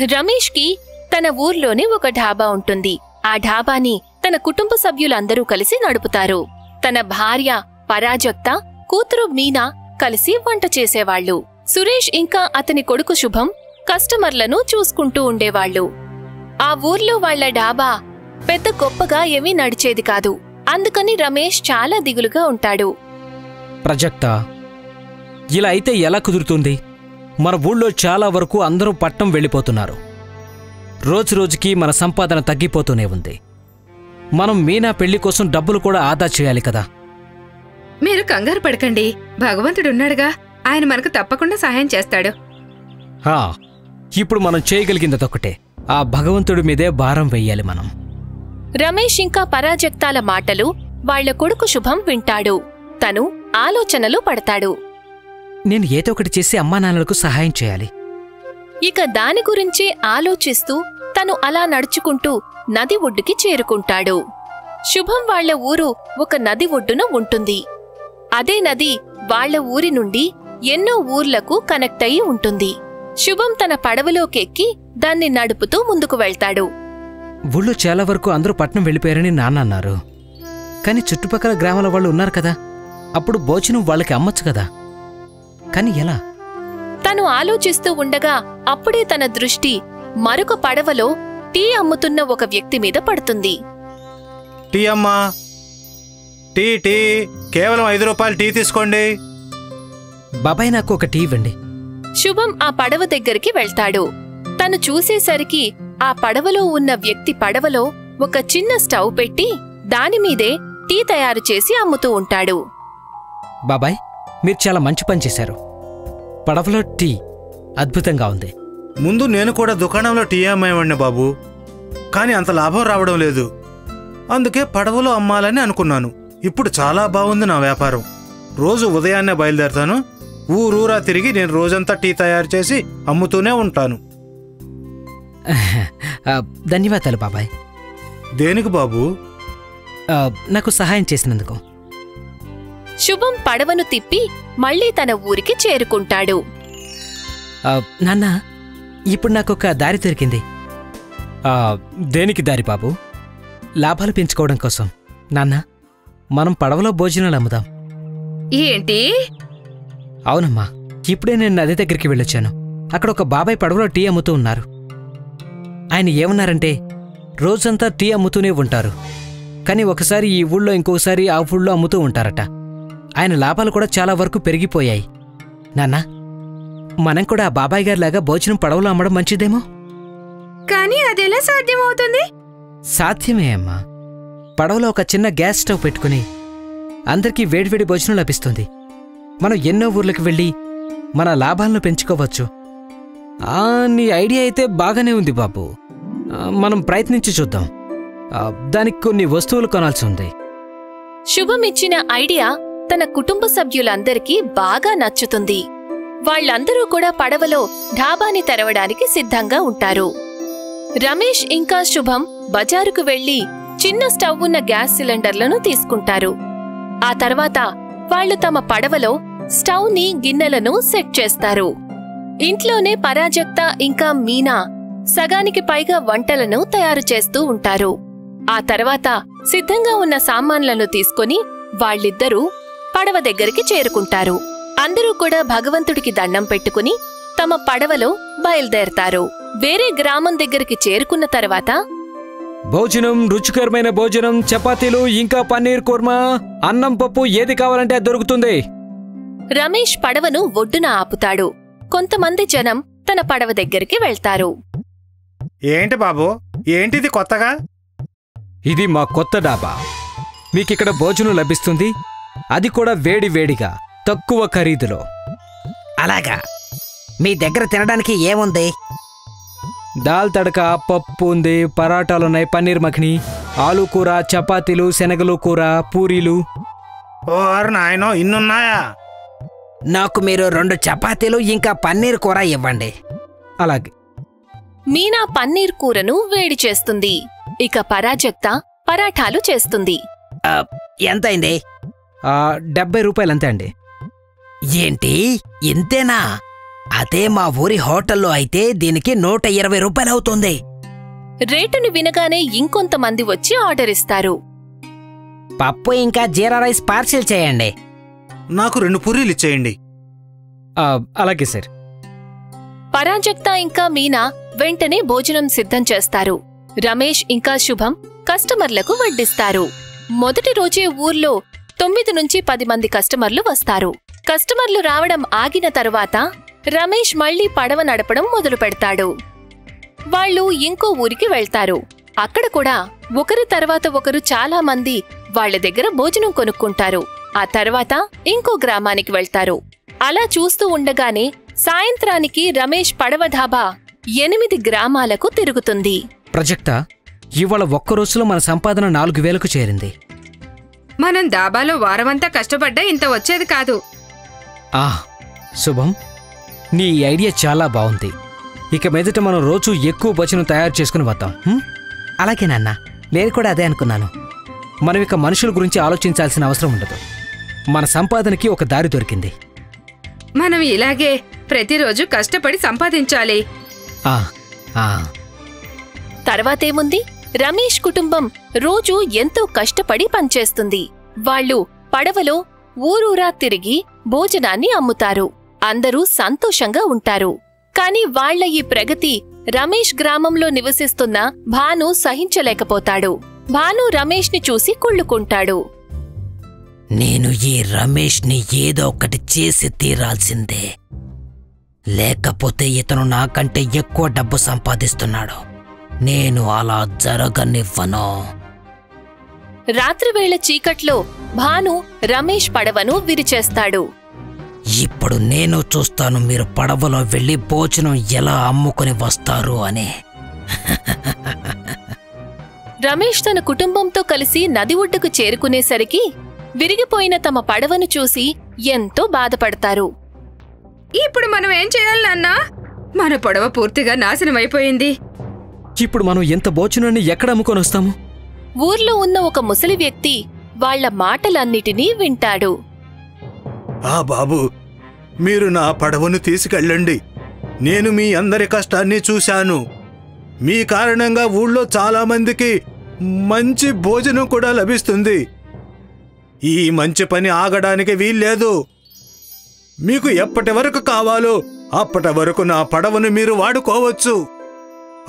రమేష్కి తన ఊర్లోనే ఒక ఢాబా ఉంటుంది. ఆ ఢాబాని తన కుటుంబ సభ్యులందరూ కలిసి నడుపుతారు. తన భార్య పరాజక్త, కూతురు మీనా కలిసి వంట చేసేవాళ్లు. సురేష్ ఇంకా అతని కొడుకు శుభం కస్టమర్లను చూసుకుంటూ ఉండేవాళ్లు. ఆ ఊర్లో వాళ్ల ఢాబా పెద్ద గొప్పగా ఏమీ నడిచేది కాదు. అందుకని రమేష్ చాలా దిగులుగా ఉంటాడు. ప్రజక్త, ఇలా అయితే ఎలా కుదురుతుంది? మన ఊళ్ళో చాలా వరకు అందరూ పట్నం వెళ్ళిపోతున్నారు. రోజురోజుకి మన సంపాదన తగ్గిపోతూనే ఉంది. మనం మీనా పెళ్లి కోసం డబ్బులు కూడా ఆదా చేయాలి కదా. మీరు కంగారు పడకండి, భగవంతుడున్నాడుగా, ఆయన మనకు తప్పకుండా సహాయం చేస్తాడు. ఇప్పుడు మనం చేయగలిగిందొకటే, ఆ భగవంతుడి మీదే భారం వెయ్యాలి మనం. రమేష్ ఇంకా పరాజక్తాల మాటలు వాళ్ల కొడుకు శుభం వింటాడు. తను ఆలోచనలు పడతాడు. నేను ఏదో ఒకటి చేసి అమ్మానాన్నలకు సహాయం చేయాలి. ఇక దాని గురించే ఆలోచిస్తూ తను అలా నడుచుకుంటూ నది ఒడ్డుకి చేరుకుంటాడు. శుభం వాళ్ల ఊరు ఒక నది ఒడ్డున ఉంటుంది. అదే నది వాళ్ల ఊరి నుండి ఎన్నో ఊర్లకు కనెక్ట్ అయి ఉంటుంది. శుభం తన పడవలోకెక్కి దాన్ని నడుపుతూ ముందుకు వెళ్తాడు. ఊళ్ళో చాలా వరకు అందరూ పట్నం వెళ్ళిపోయారని నాన్న అన్నారు. కాని చుట్టుపక్కల గ్రామాల వాళ్ళు ఉన్నారు కదా, అప్పుడు భోజనం వాళ్ళకి అమ్మచ్చు కదా. కాని ఎలా? తను ఆలోచిస్తూ ఉండగా అప్పుడే తన దృష్టి మరొక పడవలో టీ అమ్ముతున్న ఒక వ్యక్తి మీద పడుతుంది. టీ అమ్మా, టీ టీ, కేవలం 5 రూపాయలు టీ తీసుకోండి. బాబాయ్, నాకు ఒక టీ ఇవ్వండి. శుభం ఆ పడవ దగ్గరికి వెళ్తాడు. తను చూసేసరికి ఆ పడవలో ఉన్న వ్యక్తి పడవలో ఒక చిన్న స్టవ్ పెట్టి దానిమీదే టీ తయారు చేసి అమ్ముతూ ఉంటాడు. బాబాయ్, మీరు చాలా మంచి పని చేశారు. పడవలో టీ అద్భుతంగా ఉంది. ముందు నేను కూడా దుకాణంలో టీ అమ్మేవాడిని బాబు, కాని అంత లాభం రావడం లేదు. అందుకే పడవలో అమ్మాలని అనుకున్నాను. ఇప్పుడు చాలా బాగుంది నా వ్యాపారం. రోజు ఉదయాన్నే బయలుదేరతాను. ఊరూరా తిరిగి నేను రోజంతా టీ తయారు చేసి అమ్ముతూనే ఉంటాను. ధన్యవాదాలు బాబాయ్. దేనికి బాబు? నాకు సహాయం చేసినందుకు. శుభం పడవను తిప్పి మళ్లీ తన ఊరికి చేరుకుంటాడు. నాన్న, ఇప్పుడు నాకొక దారి దొరికింది. దేనికి దారి బాబు? లాభాలు పెంచుకోవడం కోసం. నాన్న, మనం పడవలో భోజనాలు అమ్ముదాం. ఏంటి? అవునమ్మా, ఇప్పుడే నేను నది దగ్గరికి వెళ్ళొచ్చాను. అక్కడ ఒక బాబాయ్ పడవలో టీ అమ్ముతూ ఉన్నారు. ఆయన ఏమన్నారంటే, రోజంతా టీ అమ్ముతూనే ఉంటారు, కానీ ఒకసారి ఈ ఊళ్ళో ఇంకోసారి ఆ ఊళ్ళో అమ్ముతూ ఉంటారట. ఆయన లాభాలు కూడా చాలా వరకు పెరిగిపోయాయి. నాన్న, మనం కూడా ఆ బాబాయ్ గారిలాగా భోజనం పడవలో అమ్మడం మంచిదేమో. కానీ అదెలా సాధ్యమవుతుంది? సాధ్యమే అమ్మా. పడవలో ఒక చిన్న గ్యాస్ స్టవ్ పెట్టుకుని అందరికీ వేడివేడి భోజనం లభిస్తుంది. మనం ఎన్నో ఊర్లకు వెళ్ళి మన లాభాలను పెంచుకోవచ్చు. నీ ఐడియా అయితే బాగానే ఉంది బాబు. మనం ప్రయత్నించి చూద్దాం. దానికి కొన్ని వస్తువులు కొనాల్సి ఉంది. శుభమిచ్చిన ఐడియా తన కుటుంబ సభ్యులందరికీ బాగా నచ్చుతుంది. వాళ్లందరూ కూడా పడవలో ఢాబాని తెరవడానికి సిద్ధంగా ఉంటారు. రమేష్ ఇంకా శుభం బజారుకు వెళ్లి చిన్న స్టవ్ ఉన్న గ్యాస్ సిలిండర్లను తీసుకుంటారు. ఆ తర్వాత వాళ్లు తమ పడవలో స్టవ్ని, గిన్నెలను సెట్ చేస్తారు. ఇంట్లోనే పరాజక్త ఇంకా మీనా సగానికి పైగా వంటలను తయారు చేస్తూ ఉంటారు. ఆ తర్వాత సిద్ధంగా ఉన్న సామాన్లను తీసుకుని వాళ్ళిద్దరూ పడవ దగ్గరికి చేరుకుంటారు. అందరూ కూడా భగవంతుడికి దండం పెట్టుకుని తమ పడవలో బయలుదేరతారు. వేరే గ్రామం దగ్గరికి చేరుకున్న తర్వాత భోజనం, రుచికరమైన భోజనం, చపాతీలు ఇంకా పన్నీర్ కుర్మా, అన్నం, పప్పు ఏది కావాలంటే అది దొరుకుతుంది. రమేష్ పడవను ఒడ్డున ఆపుతాడు. కొంతమంది జనం తన పడవ దగ్గరికి వెళ్తారు. ఏంటి బాబు, ఏంటిది కొత్తగా? ఇది మా కొత్త డాబా. మీకిక్కడ భోజనం లభిస్తుంది, అది కూడా వేడి వేడిగా, తక్కువ ఖరీదులో. అలాగా? మీ దగ్గర తినడానికి ఏముంది? దాల్ తడక, పప్పు ఉంది, పరాటాలున్నాయి, పన్నీర్ మఖని, ఆలు కూర, చపాతీలు, శనగలు కూర, పూరీలు. ఓ నాయనో, ఇన్నున్నాయా? నాకు మీరు 2 చపాతీలు ఇంకా పన్నీర్ కూర ఇవ్వండి. అలాగే. మీనా పన్నీర్ కూరను వేడి చేస్తుంది. ఇక పరాజక్త పరాఠాలు చేస్తుంది. ఎంతైంది? 70 రూపాయలంతే అండి. ఏంటి, ఇంతేనా? అదే మా ఊరి హోటల్లో అయితే దీనికి 120 రూపాయలు అవుతుంది. రేటుని వినగానే ఇంకొంతమంది వచ్చి ఆర్డర్ ఇస్తారు. పప్పు ఇంకా జీరా రైస్ పార్సిల్ చేయండి. నాకు 2 పూరీలు ఇచ్చేయండి. అలాగే సార్. పరాజక్త ఇంకా మీనా వెంటనే భోజనం సిద్ధం చేస్తారు. రమేష్ ఇంకా శుభం కస్టమర్లకు వడ్డిస్తారు. మొదటి రోజే ఊర్లో 9 నుంచి 10 మంది కస్టమర్లు వస్తారు. కస్టమర్లు రావడం ఆగిన తరువాత రమేష్ మళ్లీ పడవ నడపడం మొదలు పెడతాడు. వాళ్ళు ఇంకో ఊరికి వెళ్తారు. అక్కడ కూడా ఒకరి తర్వాత ఒకరు చాలా మంది వాళ్ల దగ్గర భోజనం కొనుక్కుంటారు. ఆ తర్వాత ఇంకో గ్రామానికి వెళ్తారు. అలా చూస్తూ ఉండగానే సాయంత్రానికి రమేష్ పడవ ధాబా 8 గ్రామాలకు తిరుగుతుంది. ప్రజెక్టా, ఇవాళ ఒక్క రోజులో మన సంపాదన 4000కు చేరింది. మనం దాబాలో వారమంతా కష్టపడ్డా ఇంత వచ్చేది కాదు. శుభం, నీ ఐడియా చాలా బాగుంది. ఇక మీదట మనం రోజు ఎక్కువ భోజనం తయారు చేసుకుని వద్దాం. అలాగే నాన్న, నేను కూడా అదే అనుకున్నాను. మనం ఇక మనుషుల గురించి ఆలోచించాల్సిన అవసరం ఉండదు. మన సంపాదనకి ఒక దారి దొరికింది. మనం ఇలాగే ప్రతిరోజు కష్టపడి సంపాదించాలి. తర్వాతేముంది, రమేష్ కుటుంబం రోజూ ఎంతో కష్టపడి పనిచేస్తుంది. వాళ్ళు పడవలో ఊరూరా తిరిగి భోజనాన్ని అమ్ముతారు. అందరూ సంతోషంగా ఉంటారు. కాని వాళ్ల ఈ ప్రగతి రమేష్ గ్రామంలో నివసిస్తున్న భాను సహించలేకపోతాడు. భాను రమేష్ని చూసి కుళ్ళుకుంటాడు. నేను ఈ రమేష్ని ఏదో ఒకటి చేసి తీరాల్సిందే, లేకపోతే ఇతను నాకంటే ఎక్కువ డబ్బు సంపాదిస్తున్నాడు. నేను అలా జరగనివ్వను. రాత్రివేళ చీకట్లో భాను రమేష్ పడవను విరిచేస్తాడు. ఇప్పుడు నేను చూస్తాను మీరు పడవలో వెళ్లి భోజనం ఎలా అమ్ముకుని వస్తారు అని. రమేష్ తన కుటుంబంతో కలిసి నది ఒడ్డుకు చేరుకునేసరికి విరిగిపోయిన తమ పడవను చూసి ఎంతో బాధపడతారు. ఇప్పుడు మనం ఏం చేయాలి నాన్నా? మన పడవ పూర్తిగా నాశనమైపోయింది. ఇప్పుడు మనం ఎంత భోజనాన్ని ఎక్కడ అమ్ముకొని వస్తాము? ఊర్లో ఉన్న ఒక ముసలి వ్యక్తి వాళ్ల మాటలన్నిటినీ వింటాడు. బాబు, మీరు నా పడవను తీసుకెళ్ళండి. నేను మీ అందరి కష్టాన్ని చూశాను. మీ కారణంగా ఊళ్ళో చాలా మందికి మంచి భోజనం కూడా లభిస్తుంది. ఈ మంచి పని ఆగడానికి వీల్లేదు. మీకు ఎప్పటి వరకు కావాలో అప్పటి వరకు నా పడవను మీరు వాడుకోవచ్చు.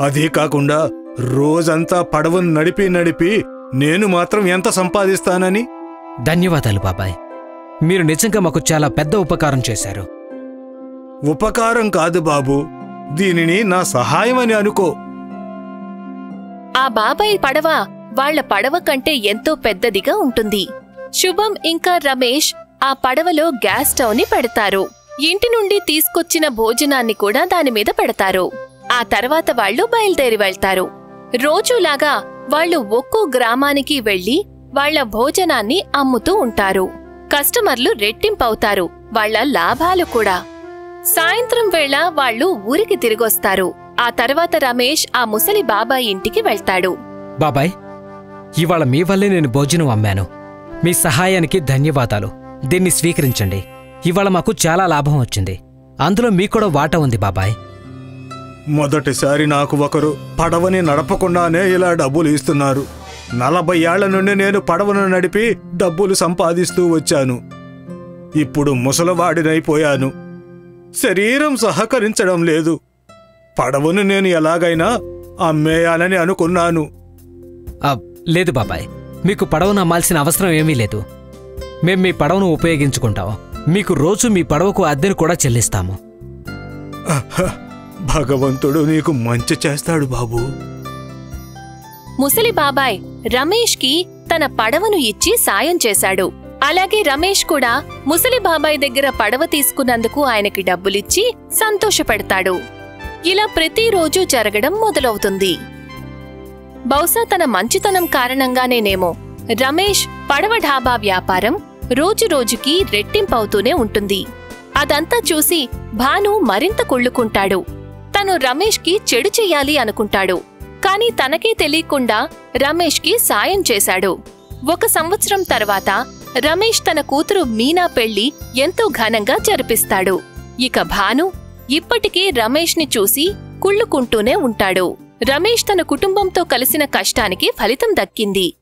అదే కాకుండా రోజంతా పడవను నడిపి నేను మాత్రం ఎంత సంపాదిస్తానని. ధన్యవాదాలు బాబాయ్, మీరు నిజంగా మాకు చాలా పెద్ద ఉపకారం చేశారు. ఉపకారం కాదు బాబు, దీనిని నా సహాయం అని అనుకో. ఆ బాబాయ్ పడవ వాళ్ల పడవ కంటే ఎంతో పెద్దదిగా ఉంటుంది. శుభం ఇంకా రమేష్ ఆ పడవలో గ్యాస్ స్టవ్ని పెడతారు. ఇంటి నుండి తీసుకొచ్చిన భోజనాన్ని కూడా దానిమీద పెడతారు. ఆ తర్వాత వాళ్లు బయలుదేరి వెళ్తారు. రోజూలాగా వాళ్లు ఒక్కో గ్రామానికి వెళ్లి వాళ్ల భోజనాన్ని అమ్ముతూ ఉంటారు. కస్టమర్లు రెట్టింపవుతారు, వాళ్ల లాభాలు కూడా. సాయంత్రం వేళ వాళ్లు ఊరికి తిరిగొస్తారు. ఆ తర్వాత రమేష్ ఆ ముసలి బాబాయ్ ఇంటికి వెళ్తాడు. బాబాయ్, ఇవాళ మీ వల్లే నేను భోజనం అమ్మాను. మీ సహాయానికి ధన్యవాదాలు. దీన్ని స్వీకరించండి. ఇవాళ మాకు చాలా లాభం వచ్చింది. అందులో మీకూడా వాటా ఉంది బాబాయ్. మొదటిసారి నాకు ఒకరు పడవని నడపకుండానే ఇలా డబ్బులు ఇస్తున్నారు. 40 ఏళ్ల నుండి నేను పడవను నడిపి డబ్బులు సంపాదిస్తూ వచ్చాను. ఇప్పుడు ముసలవాడినైపోయాను. శరీరం సహకరించడం లేదు. పడవను నేను ఎలాగైనా అమ్మేయాలని అనుకున్నాను. లేదు బాబాయ్, మీకు పడవను అమ్మాల్సిన అవసరం ఏమీ లేదు. మేం మీ పడవను ఉపయోగించుకుంటాం. మీకు రోజు మీ పడవకు అద్దెను కూడా చెల్లిస్తాము. భగవంతుడు నీకు మంచి చేస్తాడు బాబు. ముసలి బాబాయ్ రమేష్కి తన పడవను ఇచ్చి సాయం చేశాడు. అలాగే రమేష్ కూడా ముసలి బాబాయ్ దగ్గర పడవ తీసుకున్నందుకు ఆయనకి డబ్బులిచ్చి సంతోషపెడతాడు. ఇలా ప్రతిరోజూ జరగడం మొదలవుతుంది. బహుశా తన మంచితనం కారణంగానేనేమో రమేష్ పడవ ఢాబా వ్యాపారం రోజురోజుకీ రెట్టింపవుతూనే ఉంటుంది. అదంతా చూసి భాను మరింత కుళ్ళుకుంటాడు. తను రమేష్కి చెడు చెయ్యాలి అనుకుంటాడు. కాని తనకే తెలియకుండా రమేష్కి సాయం చేశాడు. 1 సంవత్సరం తర్వాత రమేష్ తన కూతురు మీనా పెళ్లి ఎంతో ఘనంగా జరిపిస్తాడు. ఇక భాను ఇప్పటికీ రమేష్ని చూసి కుళ్ళుకుంటూనే ఉంటాడు. రమేష్ తన కుటుంబంతో కలిసిన కష్టానికి ఫలితం దక్కింది.